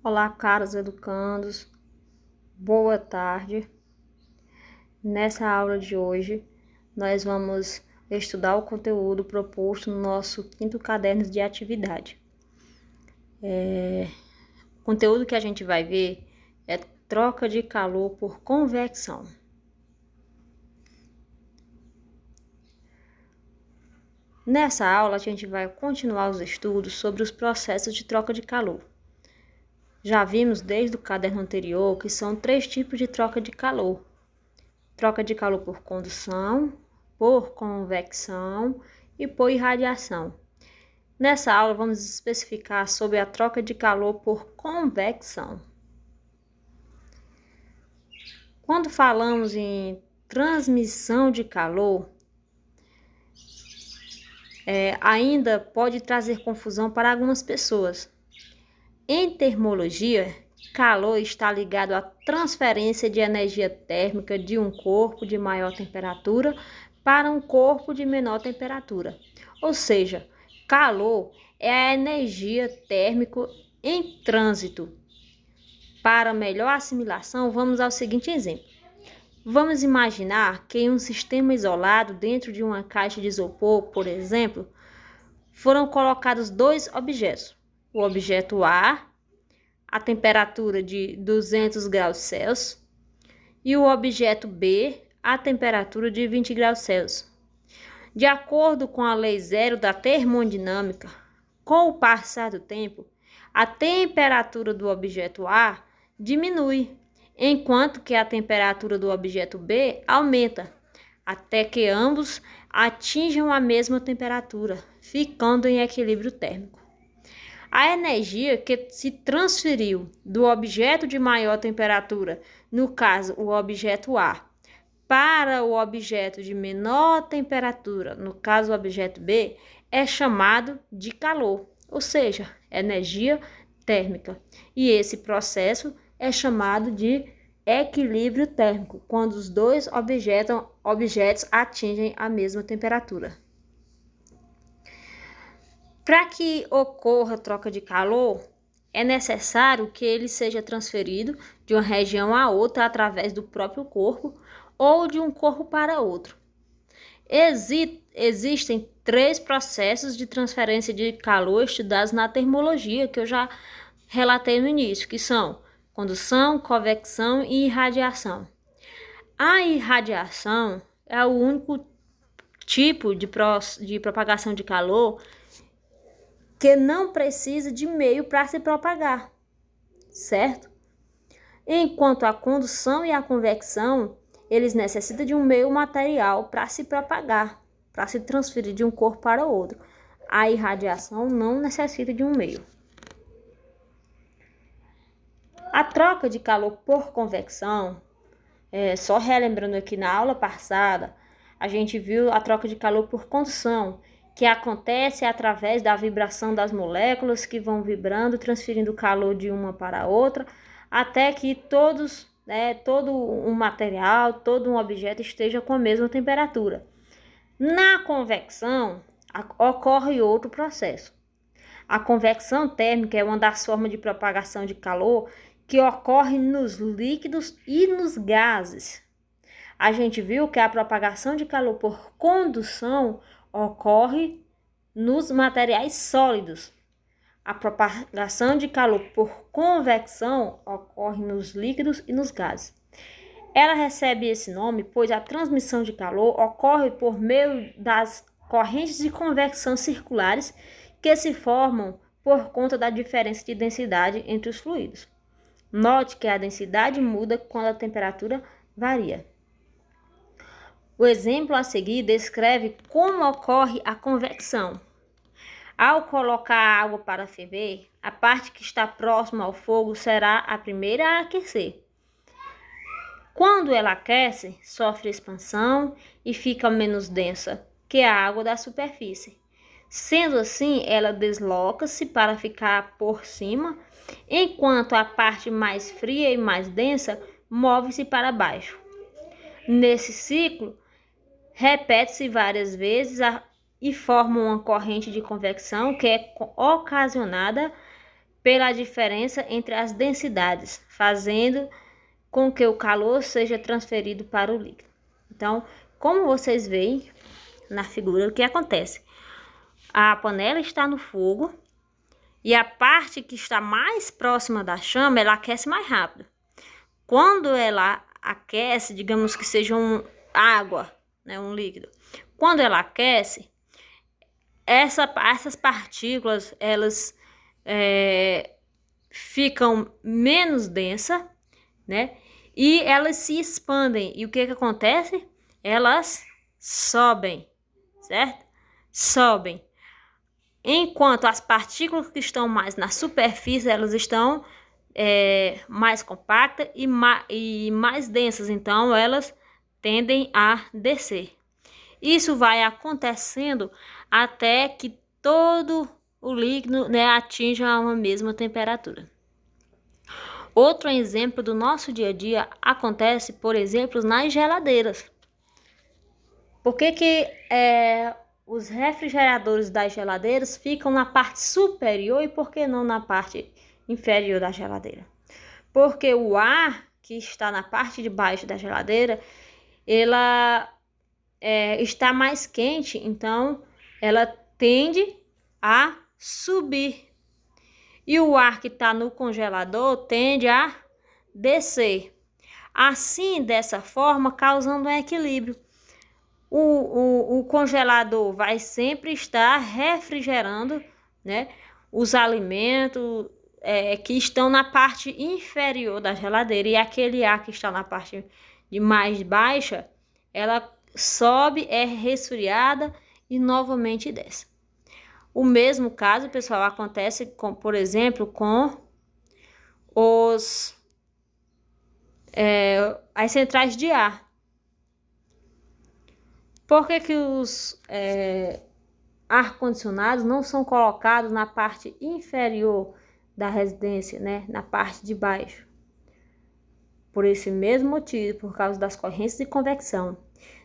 Olá, caros educandos, boa tarde. Nessa aula de hoje, nós vamos estudar o conteúdo proposto no nosso quinto caderno de atividade. O conteúdo que a gente vai ver é troca de calor por convecção. Nessa aula, a gente vai continuar os estudos sobre os processos de troca de calor. Já vimos desde o caderno anterior que são 3 tipos de troca de calor. Troca de calor por condução, por convecção e por irradiação. Nessa aula, vamos especificar sobre a troca de calor por convecção. Quando falamos em transmissão de calor, ainda pode trazer confusão para algumas pessoas. Em termologia, calor está ligado à transferência de energia térmica de um corpo de maior temperatura para um corpo de menor temperatura. Ou seja, calor é a energia térmica em trânsito. Para melhor assimilação, vamos ao seguinte exemplo. Vamos imaginar que em um sistema isolado, dentro de uma caixa de isopor, por exemplo, foram colocados 2 objetos. O objeto A temperatura de 200 graus Celsius, e o objeto B, a temperatura de 20 graus Celsius. De acordo com a lei zero da termodinâmica, com o passar do tempo, a temperatura do objeto A diminui, enquanto que a temperatura do objeto B aumenta, até que ambos atinjam a mesma temperatura, ficando em equilíbrio térmico. A energia que se transferiu do objeto de maior temperatura, no caso o objeto A, para o objeto de menor temperatura, no caso o objeto B, é chamado de calor, ou seja, energia térmica. E esse processo é chamado de equilíbrio térmico, quando os 2 objetos atingem a mesma temperatura. Para que ocorra troca de calor, é necessário que ele seja transferido de uma região a outra através do próprio corpo ou de um corpo para outro. Existem 3 processos de transferência de calor estudados na termologia, que eu já relatei no início, que são condução, convecção e irradiação. A irradiação é o único tipo de propagação de calor que não precisa de meio para se propagar, certo? Enquanto a condução e a convecção, eles necessitam de um meio material para se propagar, para se transferir de um corpo para outro. A irradiação não necessita de um meio. A troca de calor por convecção, só relembrando aqui na aula passada, a gente viu a troca de calor por condução, que acontece através da vibração das moléculas que vão vibrando, transferindo calor de uma para a outra, até que todo um material, todo um objeto esteja com a mesma temperatura. Na convecção, ocorre outro processo. A convecção térmica é uma das formas de propagação de calor que ocorre nos líquidos e nos gases. A gente viu que a propagação de calor por condução ocorre nos materiais sólidos. A propagação de calor por convecção ocorre nos líquidos e nos gases. Ela recebe esse nome pois a transmissão de calor ocorre por meio das correntes de convecção circulares que se formam por conta da diferença de densidade entre os fluidos. Note que a densidade muda quando a temperatura varia. O exemplo a seguir descreve como ocorre a convecção. Ao colocar a água para ferver, a parte que está próxima ao fogo será a primeira a aquecer. Quando ela aquece, sofre expansão e fica menos densa que a água da superfície. Sendo assim, ela desloca-se para ficar por cima, enquanto a parte mais fria e mais densa move-se para baixo. Nesse ciclo, repete-se várias vezes e forma uma corrente de convecção que é ocasionada pela diferença entre as densidades, fazendo com que o calor seja transferido para o líquido. Então, como vocês veem na figura, o que acontece? A panela está no fogo e a parte que está mais próxima da chama, ela aquece mais rápido. Quando ela aquece, digamos que seja água, né, um líquido. Quando ela aquece, essas partículas, elas ficam menos densas, né? E elas se expandem. E o que acontece? Elas sobem, certo? Sobem. Enquanto as partículas que estão mais na superfície, elas estão mais compactas e mais densas. Então, elas tendem a descer. Isso vai acontecendo até que todo o líquido, né, atinja uma mesma temperatura. Outro exemplo do nosso dia a dia acontece, por exemplo, nas geladeiras. Por que os refrigeradores das geladeiras ficam na parte superior e por que não na parte inferior da geladeira? Porque o ar que está na parte de baixo da geladeira, ela está mais quente, então ela tende a subir. E o ar que está no congelador tende a descer. Assim, dessa forma, causando um equilíbrio. O congelador vai sempre estar refrigerando, né, os alimentos que estão na parte inferior da geladeira. E aquele ar que está na parte de mais baixa, ela sobe, é resfriada e novamente desce. O mesmo caso, pessoal, acontece com, por exemplo, com as centrais de ar. Por que os ar-condicionados não são colocados na parte inferior da residência, né? Na parte de baixo? Por esse mesmo motivo, por causa das correntes de convecção.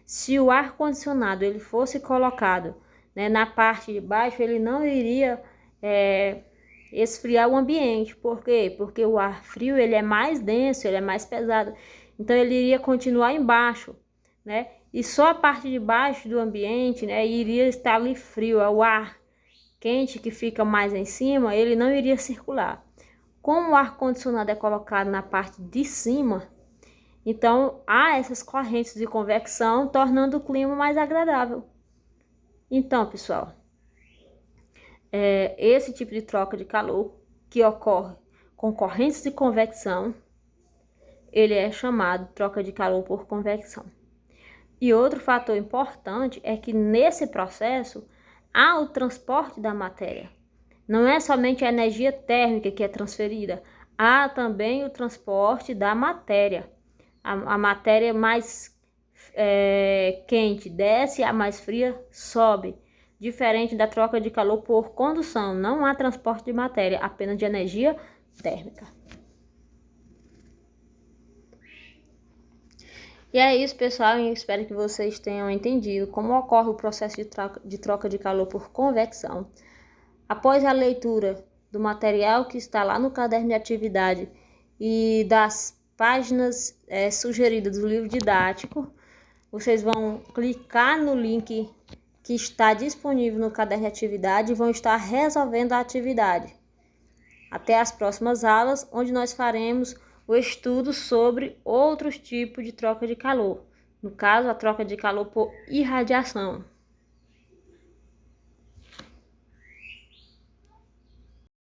Se o ar-condicionado ele fosse colocado, né, na parte de baixo, ele não iria esfriar o ambiente. Por quê? Porque o ar frio ele é mais denso, ele é mais pesado. Então ele iria continuar embaixo, né? E só a parte de baixo do ambiente, né, iria estar ali frio. O ar quente que fica mais em cima, ele não iria circular. Como o ar-condicionado é colocado na parte de cima, então há essas correntes de convecção, tornando o clima mais agradável. Então, pessoal, esse tipo de troca de calor que ocorre com correntes de convecção, ele é chamado troca de calor por convecção. E outro fator importante é que nesse processo há o transporte da matéria. Não é somente a energia térmica que é transferida, há também o transporte da matéria. A matéria mais quente desce, a mais fria sobe. Diferente da troca de calor por condução, não há transporte de matéria, apenas de energia térmica. E é isso, pessoal, eu espero que vocês tenham entendido como ocorre o processo de troca de calor por convecção. Após a leitura do material que está lá no caderno de atividade e das páginas sugeridas do livro didático, vocês vão clicar no link que está disponível no caderno de atividade e vão estar resolvendo a atividade. Até as próximas aulas, onde nós faremos o estudo sobre outros tipos de troca de calor. No caso, a troca de calor por irradiação.